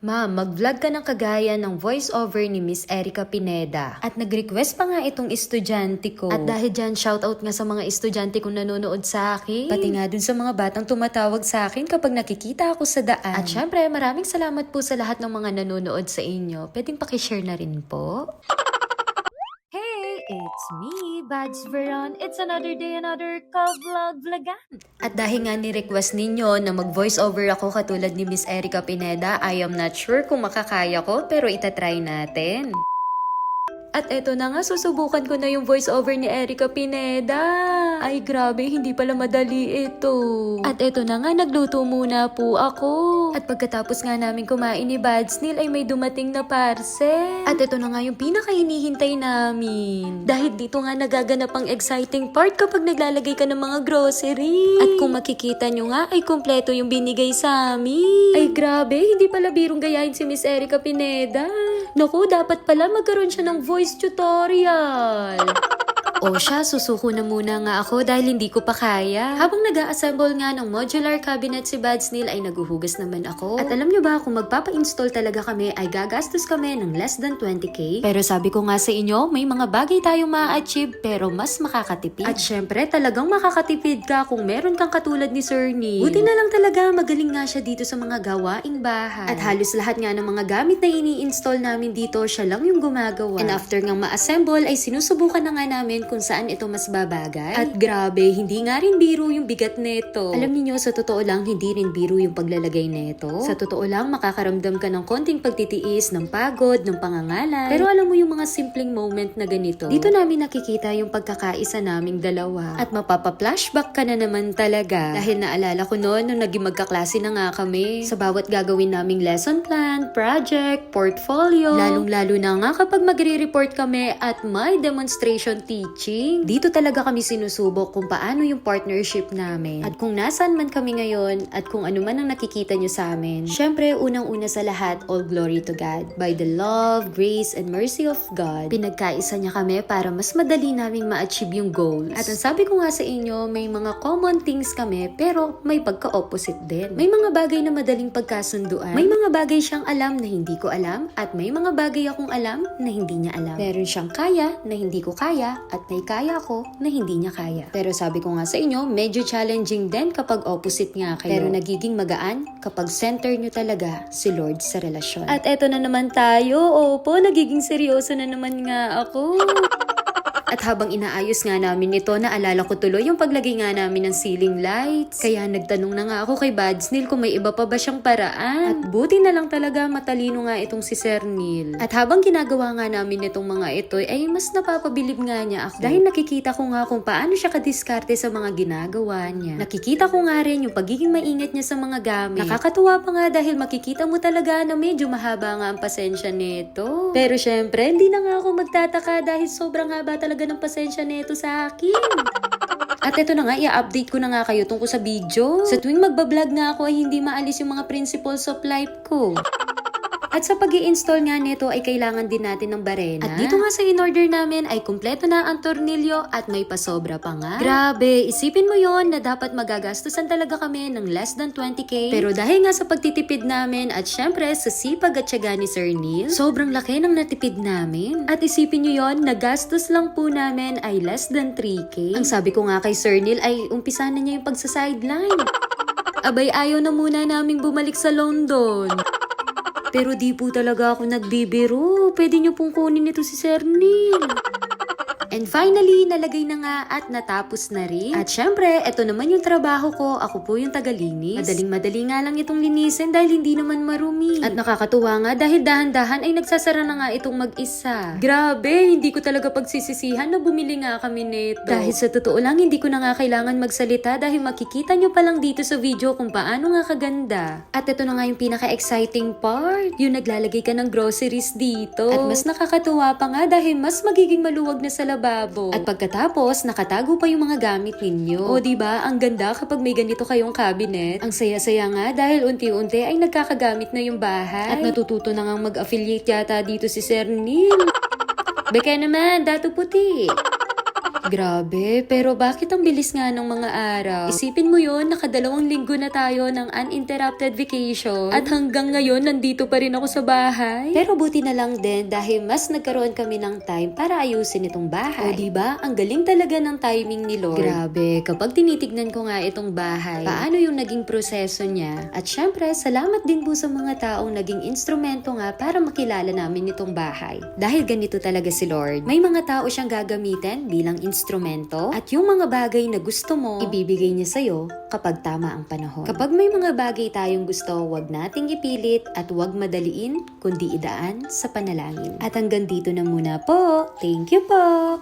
Ma'am, mag-vlog ka ng kagaya ng voice-over ni Miss Erica Pineda. At nag-request pa nga itong estudyante ko. At dahil dyan, shoutout nga sa mga estudyante kong nanonood sa akin. Pati nga dun sa mga batang tumatawag sa akin kapag nakikita ako sa daan. At syempre, maraming salamat po sa lahat ng mga nanonood sa inyo. Pwedeng pakishare na rin po. It's me, Bads Veron. It's another day, another vlogan. At dahil nga ni-request ninyo na mag-voice over ako katulad ni Miss Erica Pineda, I am not sure kung makakaya ko pero itatry natin. At eto na nga, susubukan ko na yung voice over ni Erica Pineda. Ay grabe, hindi pala madali ito. At eto na nga, nagluto muna po ako. At pagkatapos nga namin kumain ni Bads Neil ay may dumating na parcel. At eto na nga yung pinaka-hinihintay namin. Dahil dito nga nagaganap ang exciting part kapag naglalagay ka ng mga grocery. At kung makikita nyo nga ay kumpleto yung binigay sa amin. Ay grabe, hindi pala birong gayahin si Miss Erica Pineda. Naku, dapat pala magkaroon siya ng voice tutorial. O siya, susuko na muna nga ako dahil hindi ko pa kaya. Habang nag-a-assemble nga ng modular cabinet si Bads Neil ay naguhugas naman ako. At alam nyo ba, kung magpapa-install talaga kami ay gagastos kami ng less than 20k. Pero sabi ko nga sa inyo, may mga bagay tayong ma-achieve pero mas makakatipid. At syempre, talagang makakatipid ka kung meron kang katulad ni Sir Neil. Buti na lang talaga, magaling nga siya dito sa mga gawaing bahay. At halos lahat nga ng mga gamit na ini-install namin dito, siya lang yung gumagawa. And after nga ma-assemble ay sinusubukan na nga namin kung saan ito mas babagay. At grabe, hindi nga rin biro yung bigat neto. Alam niyo sa totoo lang, hindi rin biro yung paglalagay neto. Sa totoo lang, makakaramdam ka ng konting pagtitiis, ng pagod, ng pangangalan. Pero alam mo yung mga simpleng moment na ganito. Dito namin nakikita yung pagkakaisa naming dalawa. At mapapa-flashback ka na naman talaga. Dahil naalala ko noon, nung naging magkaklase na nga kami. Sa bawat gagawin naming lesson plan, project, portfolio. Lalong-lalo na nga kapag magre-report kami at may demonstration teaching. Dito talaga kami sinusubok kung paano yung partnership namin. At kung nasaan man kami ngayon at kung ano man ang nakikita nyo sa amin. Syempre, unang-una sa lahat, all glory to God. By the love, grace, and mercy of God, pinagkaisa niya kami para mas madali naming ma-achieve yung goals. At ang sabi ko nga sa inyo, may mga common things kami pero may pagka-opposite din. May mga bagay na madaling pagkasunduan. May mga bagay siyang alam na hindi ko alam at may mga bagay akong alam na hindi niya alam. Meron siyang kaya na hindi ko kaya at may kaya ko na hindi niya kaya. Pero sabi ko nga sa inyo, medyo challenging din kapag opposite nga kayo. Pero nagiging magaan kapag center nyo talaga si Lord sa relasyon. At eto na naman tayo. Opo, nagiging seryoso na naman nga ako. At habang inaayos nga namin ito, naalala ko tuloy yung paglagay nga namin ng ceiling lights. Kaya nagtanong na nga ako kay Bads Neil kung may iba pa ba siyang paraan. At buti na lang talaga matalino nga itong si Sir Neil. At habang ginagawa nga namin itong mga ito, ay mas napapabilib nga niya ako. Dahil nakikita ko nga kung paano siya kadiskarte sa mga ginagawa niya. Nakikita ko nga rin yung pagiging maingat niya sa mga gamit. Nakakatuwa pa nga dahil makikita mo talaga na medyo mahaba nga ang pasensya nito. Pero syempre, hindi na nga ako magtataka dahil sobrang haba talaga ng pasensya nito sa akin. At ito na nga, i-update ko na nga kayo tungkol sa video. Sa tuwing magbablog nga ako ay hindi maalis yung mga principles of life ko. At sa pag-i-install nga nito ay kailangan din natin ng barena. At dito nga sa in-order namin ay kumpleto na ang tornilyo at may pasobra pa nga. Grabe, isipin mo yon na dapat magagastusan talaga kami ng less than 20k. Pero dahil nga sa pagtitipid namin at syempre sa sipag at tiyaga ni Sir Neil, sobrang laki ng natipid namin. At isipin nyo yon, nagastos lang po namin ay less than 3k. Ang sabi ko nga kay Sir Neil ay umpisa na niya yung pagsa-sideline. Abay, ayaw na muna naming bumalik sa London. Pero di po talaga ako nagbibiro. Pwede niyo pong kunin ito si Sir Neil. And finally, nalagay na nga at natapos na rin. At syempre, eto naman yung trabaho ko. Ako po yung tagalinis. Madaling-madali nga lang itong linisin dahil hindi naman marumi. At nakakatuwa nga dahil dahan-dahan ay nagsasara na nga itong mag-isa. Grabe, hindi ko talaga pagsisisihan na bumili nga kami nito. Dahil sa totoo lang, hindi ko na nga kailangan magsalita dahil makikita nyo pa lang dito sa video kung paano nga kaganda. At ito na nga yung pinaka-exciting part. Yung naglalagay ka ng groceries dito. At mas nakakatuwa pa nga dahil mas magiging maluwag na sa labas. At pagkatapos, nakatago pa yung mga gamit ninyo. O diba, ang ganda kapag may ganito kayong cabinet. Ang saya-saya nga dahil unti-unti ay nagkakagamit na yung bahay. At natututo na nga mag-affiliate yata dito si Sir Neil. Beka naman, Dato Puti. Grabe, pero bakit ang bilis nga ng mga araw? Isipin mo yun, nakadalawang linggo na tayo ng uninterrupted vacation. At hanggang ngayon, nandito pa rin ako sa bahay. Pero buti na lang din dahil mas nagkaroon kami ng time para ayusin itong bahay. O diba, ang galing talaga ng timing ni Lord. Grabe, kapag tinitignan ko nga itong bahay, paano yung naging proseso niya. At syempre, salamat din po sa mga taong naging instrumento nga para makilala namin itong bahay. Dahil ganito talaga si Lord. May mga tao siyang gagamitin bilang instrumento at yung mga bagay na gusto mo, ibibigay niya sa'yo kapag tama ang panahon. Kapag may mga bagay tayong gusto, wag nating ipilit at wag madaliin, kundi idaan sa panalangin. At hanggang dito na muna po. Thank you po!